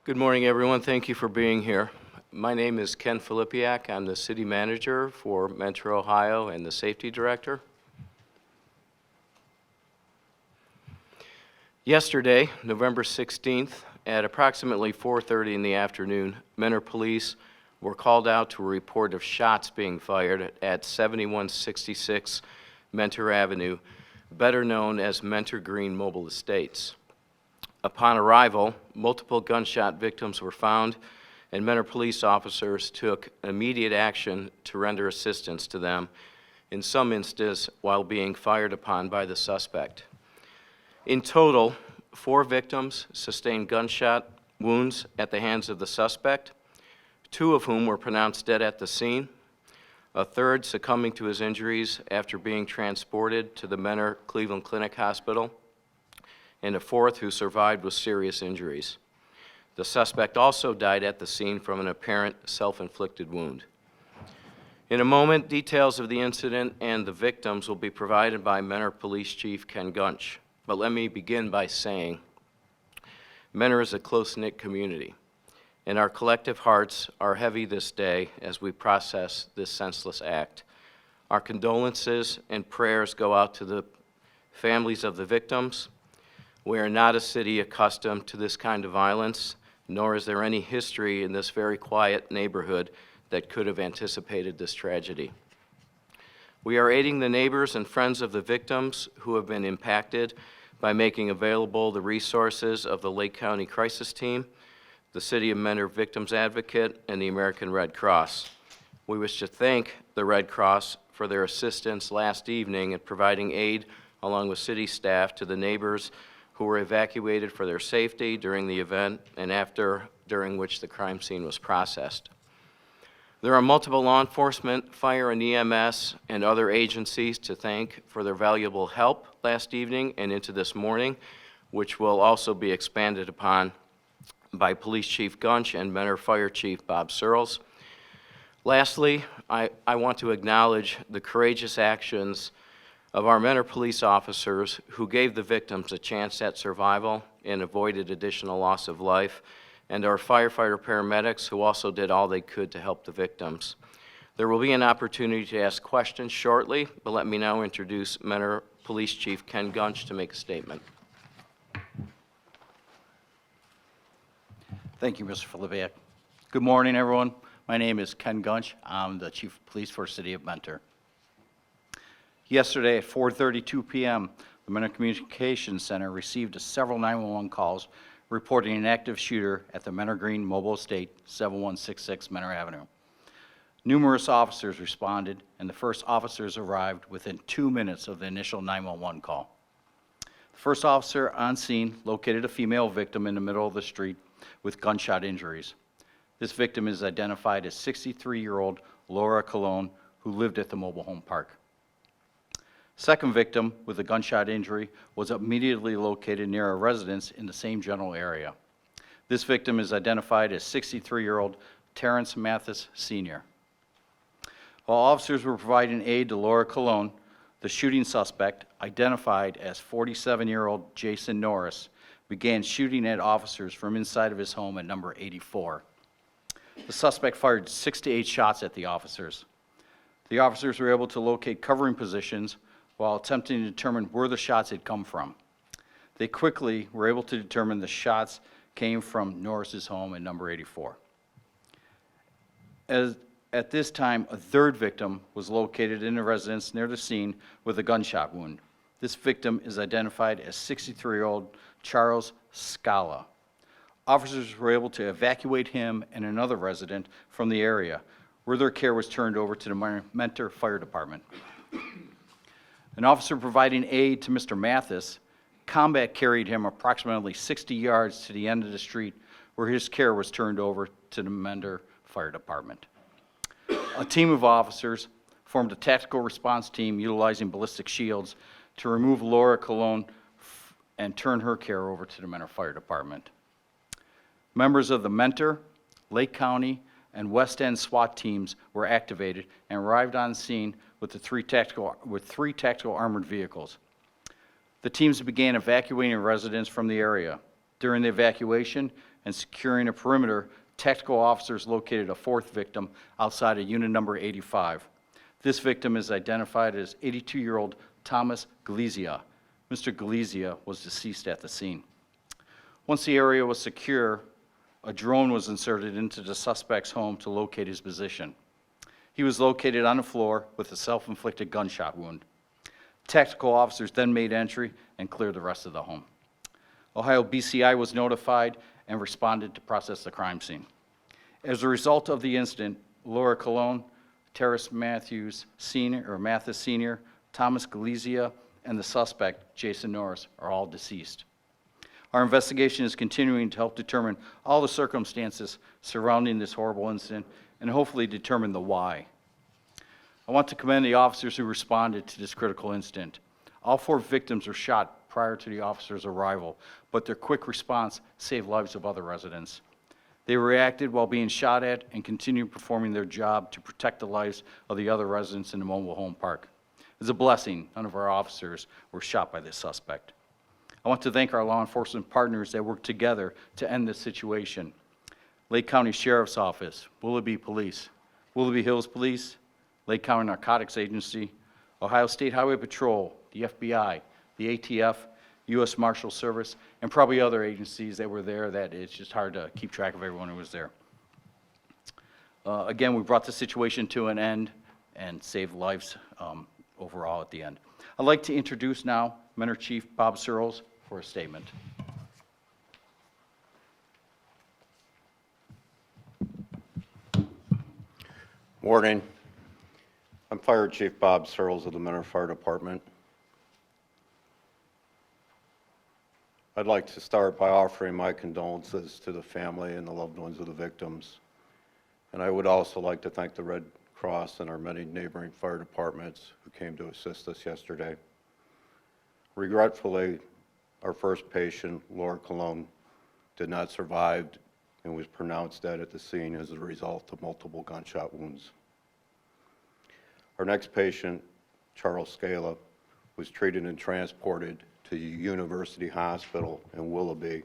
Good morning, everyone. Thank you for being here. My name is Ken Filipiak. I'm the city manager for Mentor, Ohio, and the safety director. Yesterday, November 16th, at approximately 4:30 in the afternoon, Mentor police were called out to a report of shots being fired at 7166 Mentor Avenue, better known as Mentor Green Mobile Estates. Upon arrival, multiple gunshot victims were found, and Mentor police officers took immediate action to render assistance to them, in some instances while being fired upon by the suspect. In total, 4 victims sustained gunshot wounds at the hands of the suspect, 2 of whom were pronounced dead at the scene, a third succumbing to his injuries after being transported to the Mentor Cleveland Clinic Hospital, and a 4th who survived with serious injuries. The suspect also died at the scene from an apparent self-inflicted wound. In a moment, details of the incident and the victims will be provided by Mentor Police Chief Ken Gunch. But let me begin by saying, Mentor is a close-knit community, and our collective hearts are heavy this day as we process this senseless act. Our condolences and prayers go out to the families of the victims. We are not a city accustomed to this kind of violence, nor is there any history in this very quiet neighborhood that could have anticipated this tragedy. We are aiding the neighbors and friends of the victims who have been impacted by making available the resources of the Lake County Crisis Team, the City of Mentor Victims Advocate, and the American Red Cross. We wish to thank the Red Cross for their assistance last evening in providing aid along with city staff to the neighbors who were evacuated for their safety during the event and after, during which the crime scene was processed. There are multiple law enforcement, fire and EMS, and other agencies to thank for their valuable help last evening and into this morning, which will also be expanded upon by Police Chief Gunch and Mentor Fire Chief Bob Searles. Lastly, I want to acknowledge the courageous actions of our Mentor police officers who gave the victims a chance at survival and avoided additional loss of life, and our firefighter paramedics who also did all they could to help the victims. There will be an opportunity to ask questions shortly, but let me now introduce Mentor Police Chief Ken Gunch to make a statement. Thank you, Mr. Filipiak. Good morning, everyone. My name is Ken Gunch. I'm the Chief of Police for the City of Mentor. Yesterday at 4:32 p.m., the Mentor Communications Center received several 911 calls reporting an active shooter at the Mentor Green Mobile Estate, 7166 Mentor Avenue. Numerous officers responded, and the first officers arrived within 2 minutes of the initial 911 call. The first officer on scene located a female victim in the middle of the street with gunshot injuries. This victim is identified as 63-year-old Laura Colon, who lived at the mobile home park. Second victim with a gunshot injury was immediately located near a residence in the same general area. This victim is identified as 63-year-old Terrence Mathis Sr. While officers were providing aid to Laura Colon, the shooting suspect, identified as 47-year-old Jason Norris, began shooting at officers from inside of his home at number 84. The suspect fired 6 to 8 shots at the officers. The officers were able to locate covering positions while attempting to determine where the shots had come from. They quickly were able to determine the shots came from Norris's home at number 84. At this time, a third victim was located in a residence near the scene with a gunshot wound. This victim is identified as 63-year-old Charles Scala. Officers were able to evacuate him and another resident from the area, where their care was turned over to the Mentor Fire Department. An officer providing aid to Mr. Mathis, combat carried him approximately 60 yards to the end of the street, where his care was turned over to the Mentor Fire Department. A team of officers formed a tactical response team utilizing ballistic shields to remove Laura Colon and turn her care over to the Mentor Fire Department. Members of the Mentor, Lake County, and West End SWAT teams were activated and arrived on scene with three tactical armored vehicles. The teams began evacuating residents from the area. During the evacuation, and securing a perimeter, tactical officers located a fourth victim outside of unit number 85. This victim is identified as 82-year-old Thomas Galizia. Mr. Galizia was deceased at the scene. Once the area was secure, a drone was inserted into the suspect's home to locate his position. He was located on the floor with a self-inflicted gunshot wound. Tactical officers then made entry and cleared the rest of the home. Ohio BCI was notified and responded to process the crime scene. As a result of the incident, Laura Colon, Terrace Mathis Sr., Thomas Galizia, and the suspect, Jason Norris, are all deceased. Our investigation is continuing to help determine all the circumstances surrounding this horrible incident and hopefully determine the why. I want to commend the officers who responded to this critical incident. All 4 victims were shot prior to the officers' arrival, but their quick response saved lives of other residents. They reacted while being shot at and continued performing their job to protect the lives of the other residents in the mobile home park. It's a blessing none of our officers were shot by this suspect. I want to thank our law enforcement partners that worked together to end this situation. Lake County Sheriff's Office, Willoughby Police, Willoughby Hills Police, Lake County Narcotics Agency, Ohio State Highway Patrol, the FBI, the ATF, U.S. Marshal Service, and probably other agencies that were there that it's just hard to keep track of everyone who was there. Again, we brought the situation to an end and saved lives overall at the end. I'd like to introduce now Mentor Chief Bob Searles for a statement. Morning. I'm Fire Chief Bob Searles of the Mentor Fire Department. I'd like to start by offering my condolences to the family and the loved ones of the victims. And I would also like to thank the Red Cross and our many neighboring fire departments who came to assist us yesterday. Regretfully, our first patient, Laura Colon, did not survive and was pronounced dead at the scene as a result of multiple gunshot wounds. Our next patient, Charles Scala, was treated and transported to University Hospital in Willoughby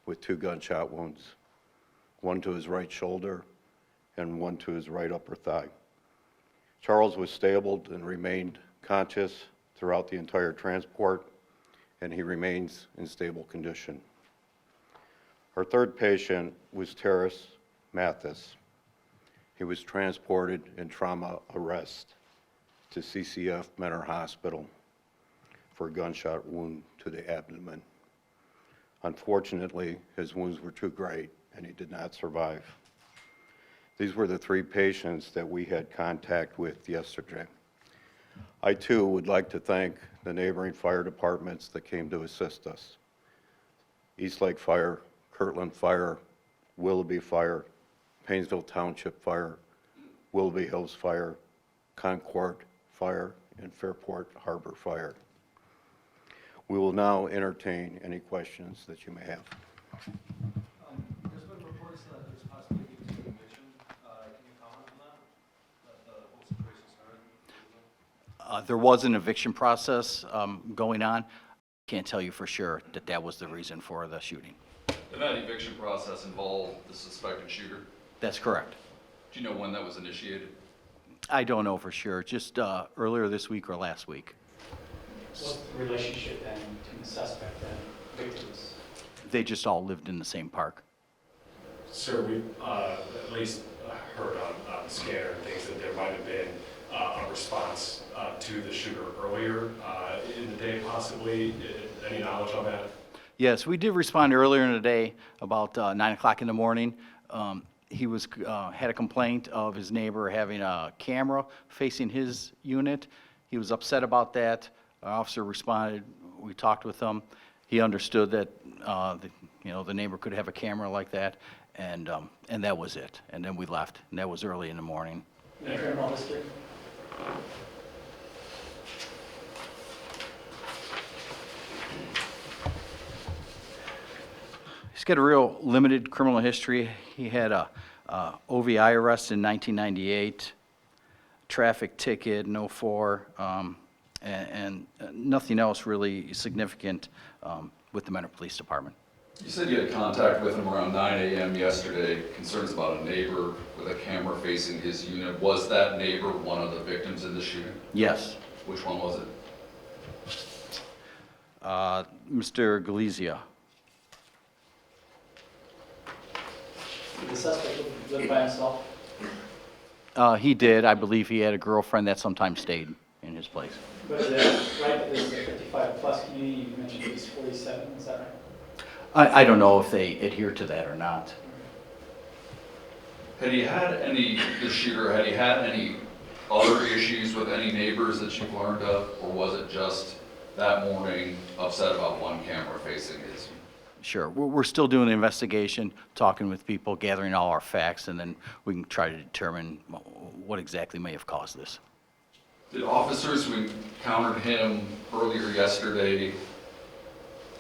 with 2 gunshot wounds, one to his right shoulder and one to his right upper thigh. Charles was stable and remained conscious throughout the entire transport, and he remains in stable condition. Our third patient was Terrace Mathis. He was transported in trauma arrest to CCF Mentor Hospital for a gunshot wound to the abdomen. Unfortunately, his wounds were too great and he did not survive. These were the 3 patients that we had contact with yesterday. I too would like to thank the neighboring fire departments that came to assist us. Eastlake Fire, Kirtland Fire, Willoughby Fire, Painesville Township Fire, Willoughby Hills Fire, Concord Fire, and Fairport Harbor Fire. We will now entertain any questions that you may have. There's been reports that there's possibly an eviction. Can you comment on that? The whole situation started? There was an eviction process going on. Can't tell you for sure that that was the reason for the shooting. Did that eviction process involve the suspected shooter? That's correct. Do you know when that was initiated? I don't know for sure, just earlier this week or last week. What's the relationship then between the suspect and victims? They just all lived in the same park. Sir, we've at least heard on the scanner and things that there might have been a response to the shooter earlier in the day possibly. Any knowledge on that? Yes, we did respond earlier in the day, about 9 o'clock in the morning. He had a complaint of his neighbor having a camera facing his unit. He was upset about that. Our officer responded. We talked with him. He understood that the neighbor could have a camera like that, and that was it. And then we left, and that was early in the morning. No criminal history? He's got a real limited criminal history. He had a OVI arrest in 1998, traffic ticket in 04, and nothing else really significant with the Mentor Police Department. You said you had contact with him around 9 a.m. yesterday, concerns about a neighbor with a camera facing his unit. Was that neighbor one of the victims in the shooting? Yes. Which one was it? Mr. Galizia. Did the suspect live by himself? He did. I believe he had a girlfriend that sometimes stayed in his place. But is it right that this is a 55-plus community? You mentioned he's 47, is that right? I don't know if they adhere to that or not. Had he had any, the shooter, had he had any other issues with any neighbors that you've learned of? Or was it just that morning upset about one camera facing his? Sure. We're still doing the investigation, talking with people, gathering all our facts, and then we can try to determine what exactly may have caused this. Did officers who encountered him earlier yesterday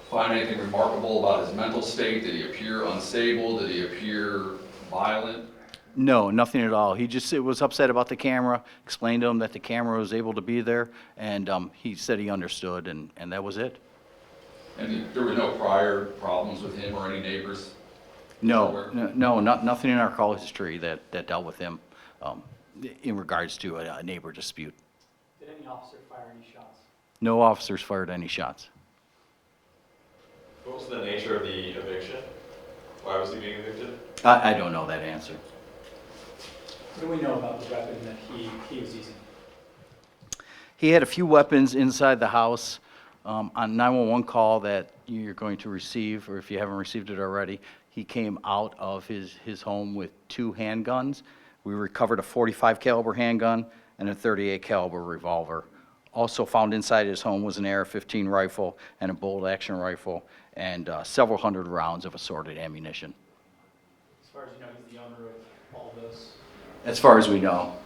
find anything remarkable about his mental state? Did he appear unstable? Did he appear violent? No, nothing at all. He just was upset about the camera, explained to him that the camera was able to be there, and he said he understood, and that was it. And there were no prior problems with him or any neighbors? Nothing in our call history that dealt with him in regards to a neighbor dispute. Did any officer fire any shots? No officers fired any shots. What was the nature of the eviction? Why was he being evicted? I don't know that answer. What do we know about the weapon that he was using? He had a few weapons inside the house. On 911 call that you're going to receive, or if you haven't received it already, he came out of his home with 2 handguns. We recovered a .45 caliber handgun and a .38 caliber revolver. Also found inside his home was an AR-15 rifle and a bolt-action rifle and several hundred rounds of assorted ammunition. As far as you know, he's the owner of all of those. As far as we know.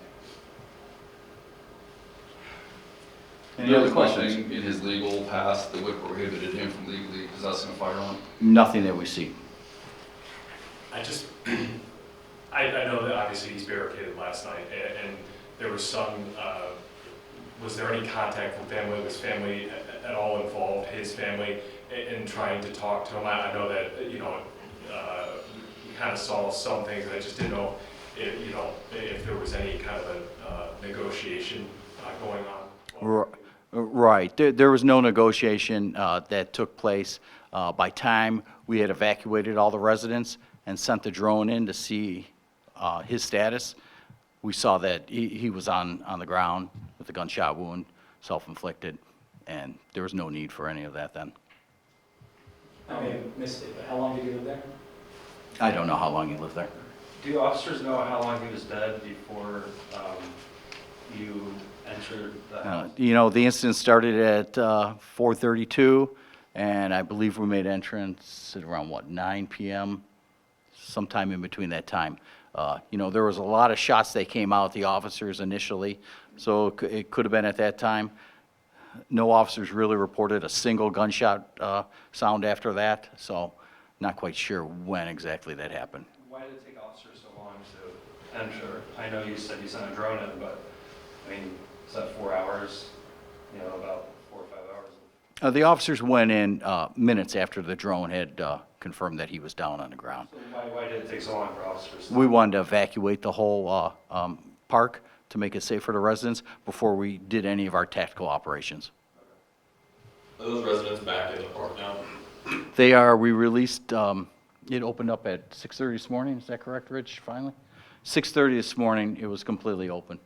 Any There other was questions? nothing in his legal past that would prohibited him from legally possessing a firearm? Nothing that we see. I just, I know that obviously he's barricaded last night, and there was some, was there any contact with family? Was family at all involved, his family, in trying to talk to him? I know that, you know, we kind of saw some things, and I just didn't know if, you know, if there was any kind of a negotiation going on. Right. There was no negotiation that took place. By time we had evacuated all the residents and sent the drone in to see his status, we saw that he was on the ground with a gunshot wound, self-inflicted, and there was no need for any of that then. I may have missed it, but how long did he live there? I don't know how long he lived there. Do officers know how long he was dead before you entered the house? You know, the incident started at 4:32, and I believe we made entrance at around, 9 p.m., sometime in between that time. You know, there was a lot of shots that came out, the officers initially, so it could have been at that time. No officers really reported a single gunshot sound after that, so not quite sure when exactly that happened. Why did it take officers so long to enter? I know you said you sent a drone in, but, I mean, is that 4 hours, you know, about 4 or 5 hours? The officers went in minutes after the drone had confirmed that he was down on the ground. So why did it take so long for officers? We wanted to evacuate the whole park to make it safe for the residents before we did any of our tactical operations. Are those residents back in the park now? They are, we released, it opened up at 6:30 this morning, is that correct, Rich, finally? 6:30 this morning, it was completely open.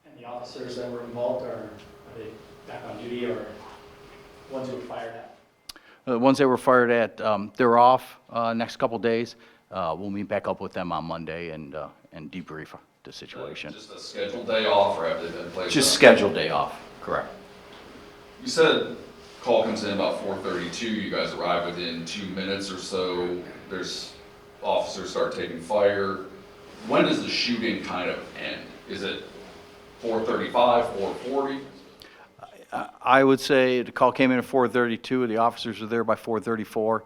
And the officers that were involved, are they back on duty or ones who were fired at? The ones that were fired at, they're off next couple days. We'll meet back up with them on Monday and debrief the situation. Just a scheduled day off, or have they been placed? Just on- scheduled day off, correct. You said call comes in about 4:32, you guys arrive within 2 minutes or so, there's, officers start taking fire. When does the shooting kind of end? Is it 4:35, 4:40? I would say the call came in at 4:32, the officers were there by 4:34.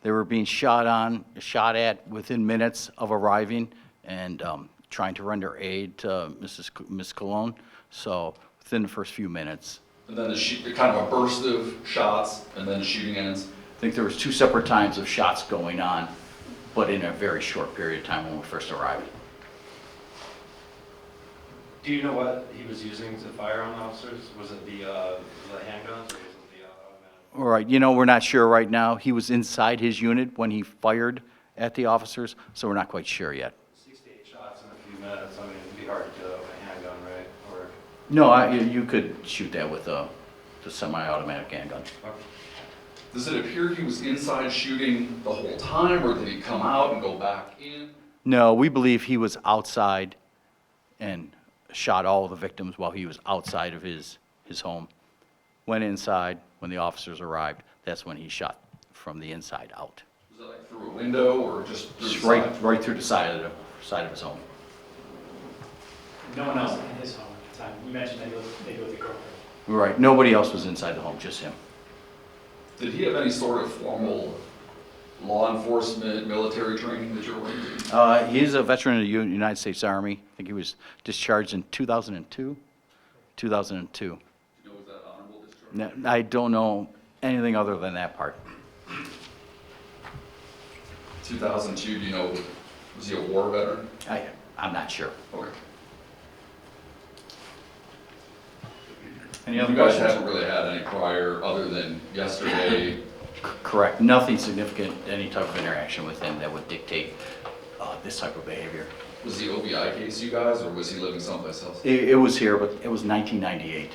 They were being shot at within minutes of arriving and trying to render aid to Ms. Cologne, so within the first few minutes. And then kind of a burst of shots, and then the shooting ends? I think there was 2 separate times of shots going on, but in a very short period of time when we first arrived. Do you know what he was using to fire on officers? Was it the handguns or was it the automatic? All right, we're not sure right now. He was inside his unit when he fired at the officers, so we're not quite sure yet. 68 shots in a few minutes, I mean, it'd be hard to do it with a handgun, right? Or, No, you could shoot that with the semi-automatic handgun. Does it appear he was inside shooting the whole time, or did he come out and go back in? No, we believe he was outside and shot all of the victims while he was outside of his home. Went inside, when the officers arrived, that's when he shot from the inside out. Was it like through a window or just through Just the right, side? right through the side of his home. No one else in his home at the time. You mentioned that he was maybe with a girlfriend. Right, nobody else was inside the home, just him. Did he have any sort of formal law enforcement, military training that you're aware of? He's a veteran of the United States Army. I think he was discharged in 2002. 2002. You know, was that honorable discharge? I don't know anything other than that part. 2002, do you know, was he a war veteran? I'm not sure. Okay. Any You other guys questions? haven't really had any prior, other than yesterday? Correct. Nothing significant, any type of interaction with him that would dictate this type of behavior. Was the OBI case you guys, or was he living someplace else? It was here, but it was 1998.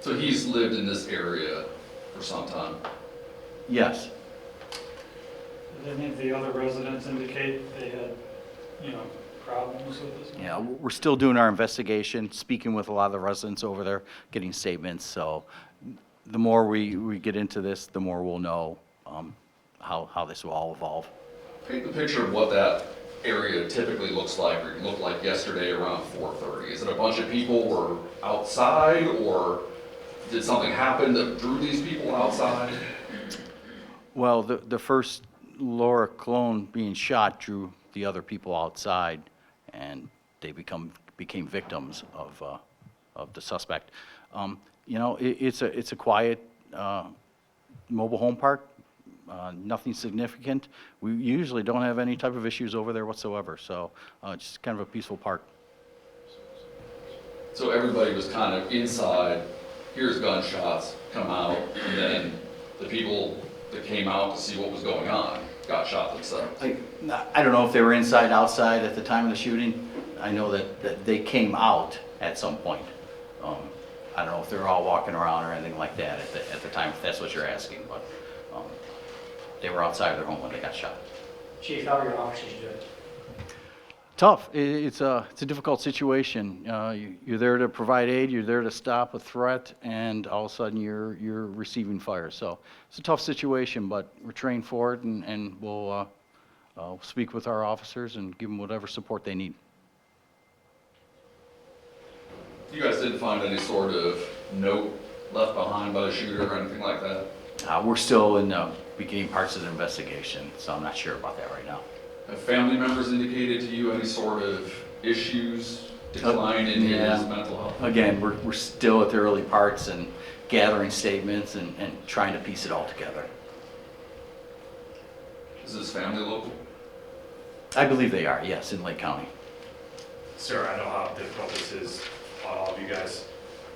So he's lived in this area for some time? Yes. Did any of the other residents indicate they had, problems with this? Yeah, we're still doing our investigation, speaking with a lot of the residents over there, getting statements. So the more we get into this, the more we'll know how this will all evolve. Paint the picture of what that area typically looks like, or looked like yesterday around 4:30. Is it a bunch of people were outside, or did something happen that drew these people outside? Well, the first Laura Cologne being shot drew the other people outside, and they became victims of the suspect. It's a quiet mobile home park. Nothing significant. We usually don't have any type of issues over there whatsoever, so just kind of a peaceful park. So everybody was kind of inside, here's gunshots, come out, and then the people that came out to see what was going on got shot themselves. I don't know if they were inside, outside at the time of the shooting. I know that they came out at some point. I don't know if they were all walking around or anything like that at the time, if that's what you're asking, but they were outside their home when they got shot. Chief, how are your officers doing? Tough. It's a difficult situation. You're there to provide aid, you're there to stop a threat, and all of a sudden you're receiving fire. So it's a tough situation, but we're trained for it, and we'll speak with our officers and give them whatever support they need. You guys didn't find any sort of note left behind by the shooter or anything like that? We're still in the beginning parts of the investigation, so I'm not sure about that right now. Have family members indicated to you any sort of issues, decline in Yeah. his mental health? Again, we're still at the early parts and gathering statements and trying to piece it all together. Is his family local? I believe they are, yes, in Lake County. Sir, I know how difficult this is on all of you guys.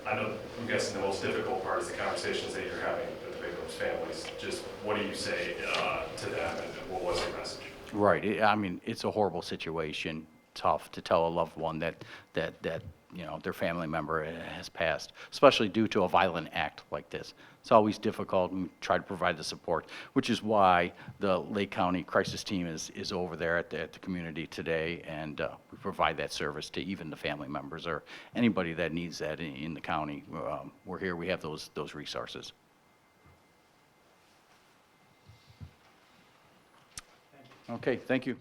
I'm guessing the most difficult part is the conversations that you're having with the victims' families. Just what do you say to them, and what was your message? Right. It's a horrible situation. Tough to tell a loved one that their family member has passed, especially due to a violent act like this. It's always difficult, and we try to provide the support, which is why the Lake County Crisis Team is over there at the community today, and we provide that service to even the family members or anybody that needs that in the county. We're here. We have those resources. Okay, thank you.